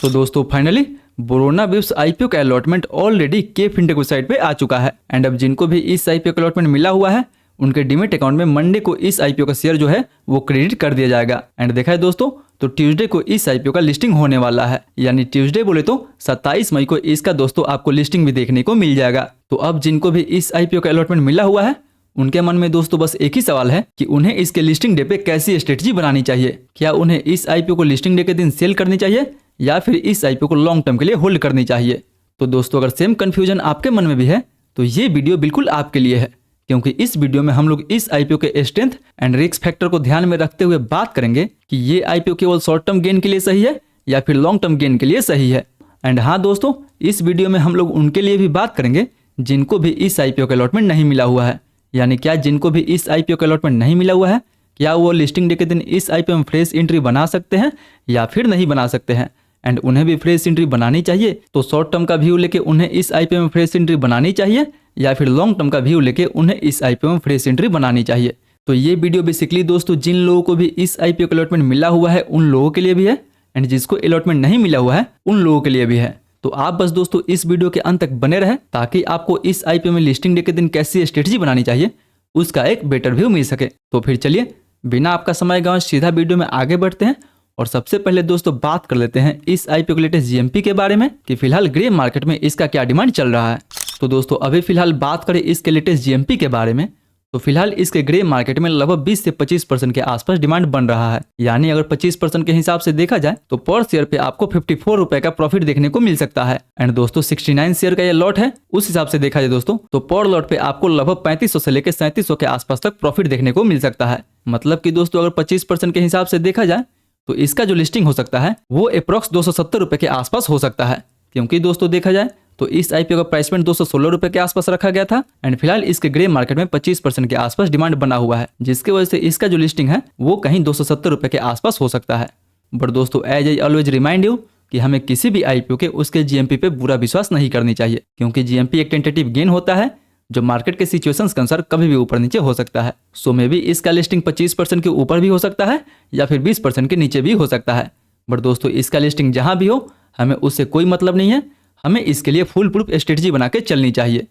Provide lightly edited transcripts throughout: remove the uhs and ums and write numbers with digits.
तो दोस्तों finally बोरोना Bips IPO का allotment already K fintech website पे आ चुका है। एंड अब जिनको भी इस आईपीओ का अलॉटमेंट मिला हुआ है उनके डीमेट अकाउंट में मंडे को इस आईपीओ का शेयर जो है वो क्रेडिट कर दिया जाएगा। एंड देखा है दोस्तों तो ट्यूसडे को इस आईपीओ का लिस्टिंग होने वाला है, यानी ट्यूसडे बोले तो 27 मई को इसका दोस्तों आपको लिस्टिंग भी देखने को मिल जाएगा। तो अब जिनको भी इस आईपीओ का अलॉटमेंट मिला हुआ है उनके मन में दोस्तों बस एक ही सवाल है कि उन्हें इसके लिस्टिंग डे पे कैसी स्ट्रेटजी बनानी चाहिए। क्या उन्हें इस आईपीओ को लिस्टिंग डे के दिन सेल करनी चाहिए या फिर इस आईपीओ को लॉन्ग टर्म के लिए होल्ड करनी चाहिए। तो दोस्तों अगर सेम कंफ्यूजन आपके मन में भी है तो ये वीडियो बिल्कुल आपके लिए है, क्योंकि इस वीडियो में हम लोग इस आईपीओ के स्ट्रेंथ एंड रिस्क फैक्टर को ध्यान में रखते हुए बात करेंगे कि ये आईपीओ केवल शॉर्ट टर्म गेन के लिए सही है या फिर लॉन्ग टर्म गेन के लिए सही है। एंड हाँ दोस्तों, इस वीडियो में हम लोग उनके लिए भी बात करेंगे जिनको भी इस आईपीओ का अलॉटमेंट नहीं मिला हुआ है, यानी क्या जिनको भी इस आईपीओ का अलॉटमेंट नहीं मिला हुआ है क्या वो लिस्टिंग डे के दिन इस आईपीओ में फ्रेश एंट्री बना सकते हैं या फिर नहीं बना सकते हैं। एंड उन्हें भी फ्रेश एंट्री बनानी चाहिए तो शॉर्ट टर्म का व्यू लेके उन्हें इस आईपीओ में फ्रेश एंट्री बनानी चाहिए या फिर लॉन्ग टर्म का व्यू लेके उन्हें इस आईपीओ में फ्रेश एंट्री बनानी चाहिए। तो ये वीडियो बेसिकली दोस्तों जिन लोगों को भी इस आईपीओ का अलॉटमेंट मिला हुआ है उन लोगों के लिए भी है एंड जिसको अलॉटमेंट नहीं मिला हुआ है उन लोगों के लिए भी है। तो आप बस दोस्तों इस वीडियो के अंत तक बने रहे ताकि आपको इस आईपीओ में लिस्टिंग डे के दिन कैसी स्ट्रेटजी बनानी चाहिए उसका एक बेटर व्यू मिल सके। तो फिर चलिए बिना आपका समय गंवाए सीधा वीडियो में आगे बढ़ते हैं और सबसे पहले दोस्तों बात कर लेते हैं इस आईपीओ के लेटेस्ट जीएमपी के बारे में कि फिलहाल ग्रे मार्केट में इसका क्या डिमांड चल रहा है। तो दोस्तों अभी फिलहाल बात करें इसके लेटेस्ट जीएमपी के बारे में तो फिलहाल इसके ग्रे मार्केट में लगभग 20 से 25% के आसपास डिमांड बन रहा है, यानी अगर 25% के हिसाब से देखा जाए तो पर शेयर पे आपको 54 रुपए का प्रॉफिट देखने को मिल सकता है। एंड दोस्तों 69 शेयर का ये लॉट है, उस हिसाब से देखा जाए दोस्तों तो पर लॉट पे आपको लगभग 3500 से लेकर 3700 के आसपास तक प्रॉफिट देखने को मिल सकता है। मतलब कि दोस्तों अगर 25% के हिसाब से देखा जाए तो इसका जो लिस्टिंग हो सकता है वो अप्रॉक्स 270 रुपए के आसपास हो सकता है, क्योंकि दोस्तों देखा जाए तो इस आईपीओ का प्राइस पॉइंट 216 रुपए के आसपास रखा गया था। एंड फिलहाल इसके ग्रे मार्केट में 25% के आसपास डिमांड बना हुआ है, जिसकी वजह से इसका जो लिस्टिंग है वो कहीं 270 रुपए के आसपास हो सकता है। बट दोस्तों as I always remind you कि हमें किसी भी आईपीओ के उसके जीएमपी पे बुरा विश्वास नहीं करनी चाहिए, क्योंकि जीएमपी एक टेंटेटिव गेन होता है जो मार्केट के सिचुएशंस के अनुसार कभी भी ऊपर नीचे हो सकता है। सो मे भी इसका लिस्टिंग 25% के ऊपर भी हो सकता है या फिर 20% के नीचे भी हो सकता है। बट दोस्तों इसका लिस्टिंग जहां भी हो हमें उससे कोई मतलब नहीं है, हमें इसके लिए फुल प्रूफ स्ट्रेटजी बना के चलनी चाहिए।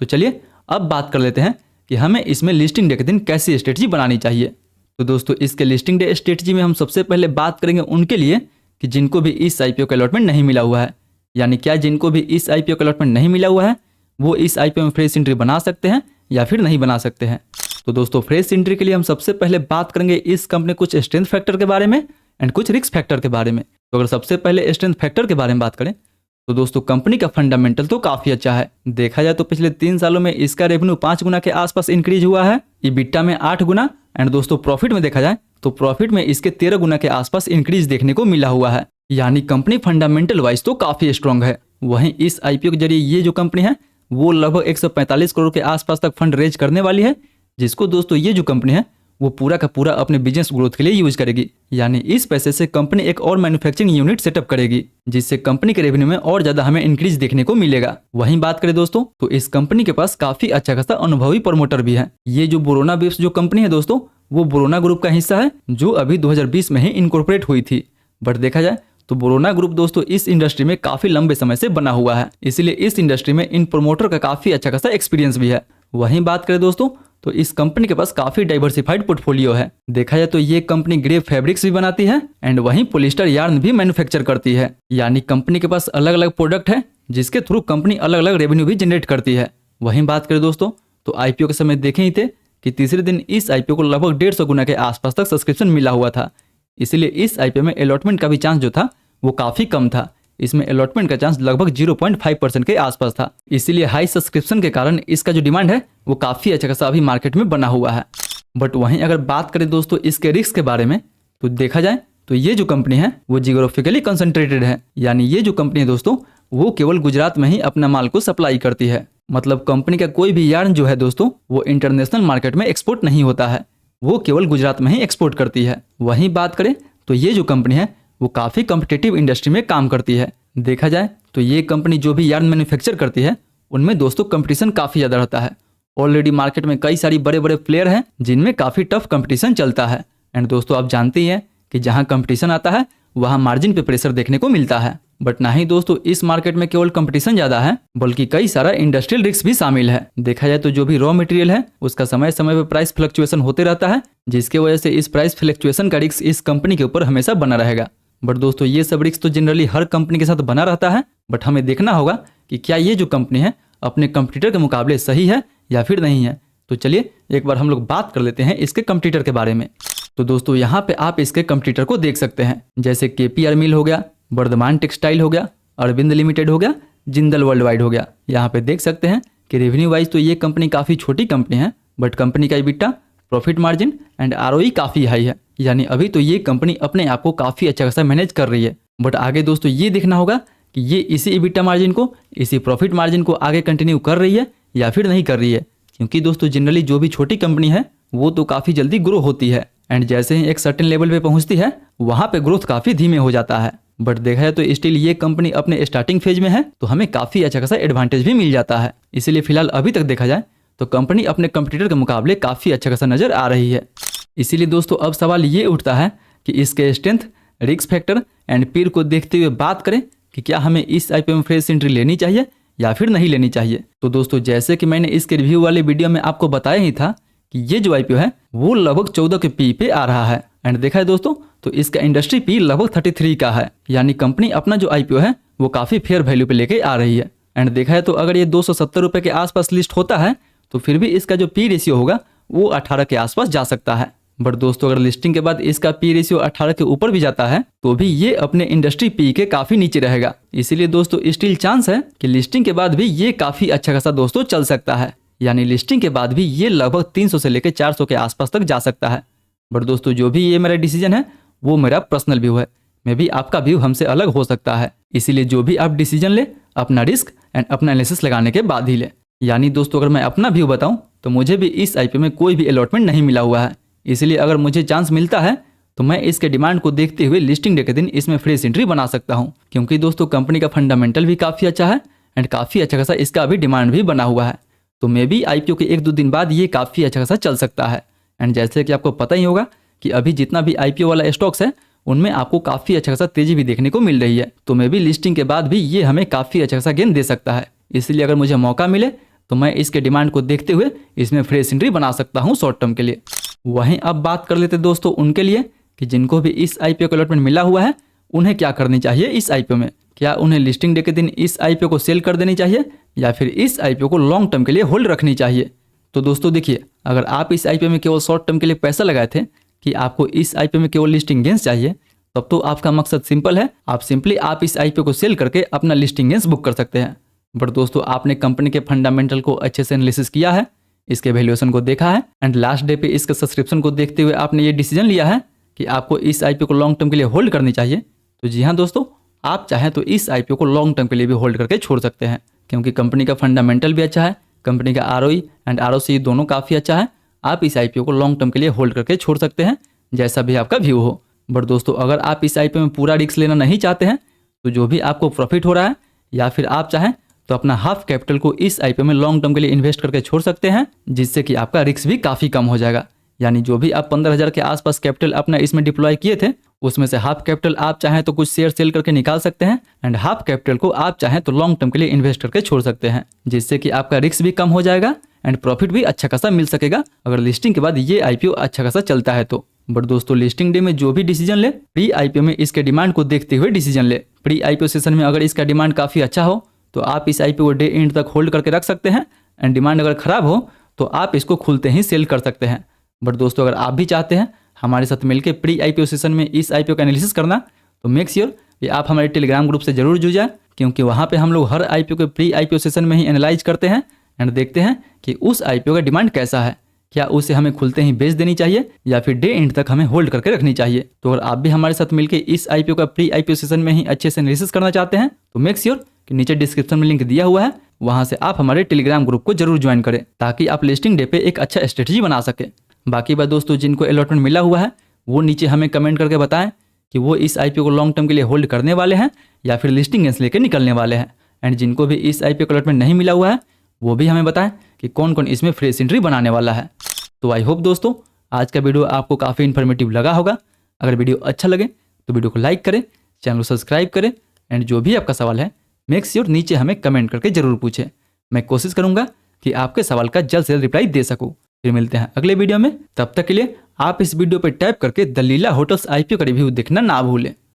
तो चलिए अब बात कर लेते हैं कि हमें इसमें लिस्टिंग डे के दिन कैसी स्ट्रेटजी बनानी चाहिए। तो दोस्तों इसके लिस्टिंग डे स्ट्रेटजी में हम सबसे पहले बात करेंगे उनके लिए कि जिनको भी इस आईपीओ का अलॉटमेंट नहीं मिला हुआ है, यानी क्या जिनको भी इस आईपीओ का अलॉटमेंट नहीं मिला हुआ है वो इस आईपीओ में फ्रेश एंट्री बना सकते हैं या फिर नहीं बना सकते हैं। तो दोस्तों फ्रेश एंट्री के लिए हम सबसे पहले बात करेंगे इस कंपनी कुछ स्ट्रेंथ फैक्टर के बारे में एंड कुछ रिस्क फैक्टर के बारे में। तो अगर सबसे पहले स्ट्रेंथ फैक्टर के बारे में बात करें तो दोस्तों कंपनी का फंडामेंटल तो काफी अच्छा है। देखा जाए तो पिछले 3 सालों में इसका रेवेन्यू 5 गुना के आसपास इंक्रीज हुआ है, ईबिटा में 8 गुना एंड दोस्तों प्रॉफिट में देखा जाए तो प्रॉफिट में इसके 13 गुना के आसपास इंक्रीज देखने को मिला हुआ है, यानी कंपनी फंडामेंटल वाइज तो काफी स्ट्रांग है। वहीं इस आईपीओ के जरिए ये जो कंपनी है वो लगभग 145 करोड़ के आसपास तक फंड रेज करने वाली है, जिसको दोस्तों ये जो कंपनी है वो पूरा का पूरा अपने बिजनेस ग्रोथ के लिए यूज करेगी। यानी इस पैसे से कंपनी एक और मैन्युफैक्चरिंग यूनिट सेटअप करेगी, जिससे कंपनी के रेवेन्यू में और ज्यादा हमें इंक्रीज देखने को मिलेगा। वहीं बात करें दोस्तों तो इस कंपनी के पास काफी अच्छा खासा अनुभवी प्रमोटर भी है। ये जो बोरोना बिप्स जो कंपनी है दोस्तों वो बोरोना ग्रुप का हिस्सा है जो अभी 2020 में ही इनकॉर्पोरेट हुई थी। बट देखा जाए तो बोरोना ग्रुप दोस्तों इस इंडस्ट्री में काफी लंबे समय से बना हुआ है, इसलिए इस इंडस्ट्री में इन प्रमोटर का काफी अच्छा खासा एक्सपीरियंस भी है। वहीं बात करें दोस्तों तो इस कंपनी के पास काफी डाइवर्सिफाइड पोर्टफोलियो है। देखा जाए तो ये कंपनी ग्रे फैब्रिक्स भी बनाती है एंड वहीं पॉलिस्टर यार्न भी मैन्युफैक्चर करती है, यानी कंपनी के पास अलग अलग प्रोडक्ट है जिसके थ्रू कंपनी अलग अलग रेवेन्यू भी जनरेट करती है। वहीं बात करें दोस्तों तो आईपीओ के समय देखे ही थे कि तीसरे दिन इस आईपीओ को लगभग 150 गुना के आसपास तक सब्सक्रिप्शन मिला हुआ था, इसलिए इस आईपीओ में अलॉटमेंट का भी चांस जो था वो काफी कम था। इसमें अलॉटमेंट का चांस लगभग 0.5% के आसपास था, इसीलिए हाई सब्सक्रिप्शन के कारण इसका जो डिमांड है वो काफी अच्छा खासा अभी मार्केट में बना हुआ है। बट वहीं अगर बात करें दोस्तों इसके रिस्क के बारे में तो देखा जाए तो ये जो कंपनी है वो जियोग्राफिकली कंसंट्रेटेड है, यानी ये जो कंपनी है दोस्तों वो केवल गुजरात में ही अपना माल को सप्लाई करती है। मतलब कंपनी का कोई भी यार्न जो है दोस्तों वो इंटरनेशनल मार्केट में एक्सपोर्ट नहीं होता है, वो केवल गुजरात में ही एक्सपोर्ट करती है। वहीं बात करें तो ये जो कंपनी है वो काफी कॉम्पिटिटिव इंडस्ट्री में काम करती है। देखा जाए तो ये कंपनी जो भी यार्न मैन्युफैक्चर करती है उनमें दोस्तों कंपटीशन काफी ज्यादा रहता है। ऑलरेडी मार्केट में कई सारी बड़े बड़े प्लेयर हैं जिनमें काफी टफ कंपटीशन चलता है। एंड दोस्तों आप जानते ही हैं कि जहां कंपटीशन आता है वहां मार्जिन पे प्रेशर देखने को मिलता है। बट ना ही दोस्तों इस मार्केट में केवल कंपटीशन ज्यादा है, बल्कि कई सारा इंडस्ट्रियल रिस्क भी शामिल है। देखा जाए तो जो भी रॉ मटेरियल है उसका समय समय पर प्राइस फ्लक्चुएशन होते रहता है, जिसके वजह से इस प्राइस फ्लक्चुएशन का रिस्क इस कंपनी के ऊपर हमेशा बना रहेगा। बट दोस्तों ये सब रिस्क तो जनरली हर कंपनी के साथ बना रहता है, बट हमें देखना होगा कि क्या ये जो कंपनी है अपने कंपटीटर के मुकाबले सही है या फिर नहीं है। तो चलिए एक बार हम लोग बात कर लेते हैं इसके कंपटीटर के बारे में। तो दोस्तों यहाँ पे आप इसके कंपटीटर को देख सकते हैं, जैसे KPR मिल हो गया, वर्धमान टेक्सटाइल हो गया, अरविंद लिमिटेड हो गया, जिंदल वर्ल्ड वाइड हो गया। यहाँ पे देख सकते हैं कि रेवेन्यू वाइज तो ये कंपनी काफ़ी छोटी कंपनी है, बट कंपनी का EBITDA, profit margin and ROE काफ़ी हाई है, यानी अभी तो ये कंपनी अपने आप को काफ़ी अच्छा खासा मैनेज कर रही है। बट आगे दोस्तों ये देखना होगा कि ये इसी EBITDA मार्जिन को, इसी प्रॉफिट मार्जिन को आगे कंटिन्यू कर रही है या फिर नहीं कर रही है, क्योंकि दोस्तों जनरली जो भी छोटी कंपनी है वो तो काफ़ी जल्दी ग्रो होती है एंड जैसे ही एक सर्टेन लेवल पे पहुंचती है वहाँ पे ग्रोथ काफ़ी धीमे हो जाता है। बट देखा जाए तो स्टिल ये कंपनी अपने स्टार्टिंग फेज में है, तो हमें काफ़ी अच्छा खासा एडवांटेज भी मिल जाता है। इसीलिए फिलहाल अभी तक देखा जाए तो कंपनी अपने कंपटीटर के मुकाबले काफ़ी अच्छा खासा नजर आ रही है। इसीलिए दोस्तों अब सवाल ये उठता है कि इसके स्ट्रेंथ, रिस्क फैक्टर एंड पीर को देखते हुए बात करें कि क्या हमें इस IPO में फ्रेश एंट्री लेनी चाहिए या फिर नहीं लेनी चाहिए। तो दोस्तों जैसे कि मैंने इसके रिव्यू वाले वीडियो में आपको बताया ही था कि ये जो IPO है वो लगभग 14 के PE पे आ रहा है एंड देखा है दोस्तों तो इसका इंडस्ट्री PE लगभग 33 का है, यानी कंपनी अपना जो IPO है वो काफ़ी फेयर वैल्यू पे लेके आ रही है। एंड देखा है तो अगर ये 270 रुपये के आसपास लिस्ट होता है तो फिर भी इसका जो PE रेशियो होगा वो 18 के आसपास जा सकता है। बट दोस्तों अगर लिस्टिंग के बाद इसका PE रेशियो 18 के ऊपर भी जाता है तो भी ये अपने इंडस्ट्री PE के काफ़ी नीचे रहेगा। इसीलिए दोस्तों स्टिल चांस है कि लिस्टिंग के बाद भी ये काफ़ी अच्छा खासा दोस्तों चल सकता है, यानी लिस्टिंग के बाद भी ये लगभग 300 से लेकर 400 के आसपास तक जा सकता है। बट दोस्तों जो भी ये मेरा डिसीजन है वो मेरा पर्सनल व्यू है, मे भी आपका व्यू हमसे अलग हो सकता है। इसीलिए जो भी आप डिसीजन ले अपना रिस्क एंड अपना एनालिसिस लगाने के बाद ही ले। यानी दोस्तों अगर मैं अपना व्यू बताऊं तो मुझे भी इस IPO में कोई भी अलॉटमेंट नहीं मिला हुआ है, इसलिए अगर मुझे चांस मिलता है तो मैं इसके डिमांड को देखते हुए लिस्टिंग डे के दिन इसमें फ्रेश एंट्री बना सकता हूं, क्योंकि दोस्तों कंपनी का फंडामेंटल भी काफ़ी अच्छा है एंड काफ़ी अच्छा खासा इसका अभी डिमांड भी बना हुआ है। तो मे भी IPO के 1-2 दिन बाद ये काफ़ी अच्छा खासा चल सकता है। एंड जैसे कि आपको पता ही होगा कि अभी जितना भी IPO वाला स्टॉक्स है उनमें आपको काफ़ी अच्छा खासा तेजी भी देखने को मिल रही है, तो मे भी लिस्टिंग के बाद भी ये हमें काफ़ी अच्छा खासा गेन दे सकता है। इसलिए अगर मुझे मौका मिले तो मैं इसके डिमांड को देखते हुए इसमें फ्रेश एंट्री बना सकता हूँ शॉर्ट टर्म के लिए। वहीं अब बात कर लेते दोस्तों उनके लिए कि जिनको भी इस IPO का अलॉटमेंट मिला हुआ है उन्हें क्या करनी चाहिए इस IPO में। क्या उन्हें लिस्टिंग डे के दिन इस IPO को सेल कर देनी चाहिए या फिर इस IPO को लॉन्ग टर्म के लिए होल्ड रखनी चाहिए। तो दोस्तों देखिए, अगर आप इस IPO में केवल शॉर्ट टर्म के लिए पैसा लगाए थे कि आपको इस IPO में केवल लिस्टिंग गेंस चाहिए, तब तो आपका मकसद सिंपल है, आप इस IPO को सेल करके अपना लिस्टिंग गेंस बुक कर सकते हैं। बट दोस्तों आपने कंपनी के फंडामेंटल को अच्छे से एनालिसिस किया है, इसके वैल्यूएशन को देखा है एंड लास्ट डे पे इसके सब्सक्रिप्शन को देखते हुए आपने ये डिसीजन लिया है कि आपको इस IPO को लॉन्ग टर्म के लिए होल्ड करनी चाहिए। तो जी हाँ दोस्तों, आप चाहें तो इस IPO को लॉन्ग टर्म के लिए भी होल्ड करके छोड़ सकते हैं, क्योंकि कंपनी का फंडामेंटल भी अच्छा है, कंपनी का ROE एंड ROCE दोनों काफ़ी अच्छा है। आप इस IPO को लॉन्ग टर्म के लिए होल्ड करके छोड़ सकते हैं, जैसा भी आपका व्यू हो। बट दोस्तों अगर आप इस IPO में पूरा रिस्क लेना नहीं चाहते हैं तो जो भी आपको प्रॉफिट हो रहा है या फिर आप चाहें तो अपना हाफ कैपिटल को इस IPO में लॉन्ग टर्म के लिए इन्वेस्ट करके छोड़ सकते हैं, जिससे कि आपका रिस्क भी काफ़ी कम हो जाएगा। यानी जो भी आप 15,000 के आसपास कैपिटल अपना इसमें डिप्लॉय किए थे उसमें से हाफ कैपिटल आप चाहें तो कुछ शेयर सेल करके निकाल सकते हैं एंड हाफ कैपिटल को आप चाहें तो लॉन्ग टर्म के लिए इन्वेस्ट करके छोड़ सकते हैं, जिससे कि आपका रिस्क भी कम हो जाएगा एंड प्रॉफिट भी अच्छा खासा मिल सकेगा अगर लिस्टिंग के बाद ये IPO अच्छा खासा चलता है तो। बट दोस्तों लिस्टिंग डे में जो भी डिसीजन ले प्री IPO में इसके डिमांड को देखते हुए डिसीजन ले। प्री IPO सेशन में अगर इसका डिमांड काफ़ी अच्छा हो तो आप इस IPO को डे एंड तक होल्ड करके रख सकते हैं एंड डिमांड अगर खराब हो तो आप इसको खुलते ही सेल कर सकते हैं। बट दोस्तों अगर आप भी चाहते हैं हमारे साथ मिलकर प्री IPO सेशन में इस IPO का एनालिसिस करना तो मेक श्योर कि आप हमारे टेलीग्राम ग्रुप से जरूर जुड़ जाए, क्योंकि वहाँ पे हम लोग हर IPO के प्री IPO सेशन में ही एनालाइज करते हैं एंड देखते हैं कि उस IPO का डिमांड कैसा है, क्या उसे हमें खुलते ही बेच देनी चाहिए या फिर डे एंड तक हमें होल्ड करके रखनी चाहिए। तो अगर आप भी हमारे साथ मिलकर इस IPO का प्री IPO सेशन में ही अच्छे से एनालिसिस करना चाहते हैं तो मेक श्योर कि नीचे डिस्क्रिप्शन में लिंक दिया हुआ है, वहाँ से आप हमारे टेलीग्राम ग्रुप को जरूर ज्वाइन करें ताकि आप लिस्टिंग डे पे एक अच्छा स्ट्रेटजी बना सके। बाकी बात दोस्तों जिनको अलॉटमेंट मिला हुआ है वो नीचे हमें कमेंट करके बताएं कि वो इस IPO को लॉन्ग टर्म के लिए होल्ड करने वाले हैं या फिर लिस्टिंग गेंस लेकर निकलने वाले हैं। एंड जिनको भी इस IPO का अलॉटमेंट नहीं मिला हुआ है वो भी हमें बताएं कि कौन कौन इसमें फ्रेश एंट्री बनाने वाला है। तो आई होप दोस्तों आज का वीडियो आपको काफ़ी इन्फॉर्मेटिव लगा होगा। अगर वीडियो अच्छा लगे तो वीडियो को लाइक करें, चैनल को सब्सक्राइब करें एंड जो भी आपका सवाल है मेक श्योर नीचे हमें कमेंट करके जरूर पूछें। मैं कोशिश करूंगा कि आपके सवाल का जल्द से जल्द रिप्लाई दे सकूं। फिर मिलते हैं अगले वीडियो में, तब तक के लिए आप इस वीडियो पर टैप करके द लीला होटल्स आईपीओ का रिव्यू देखना ना भूलें।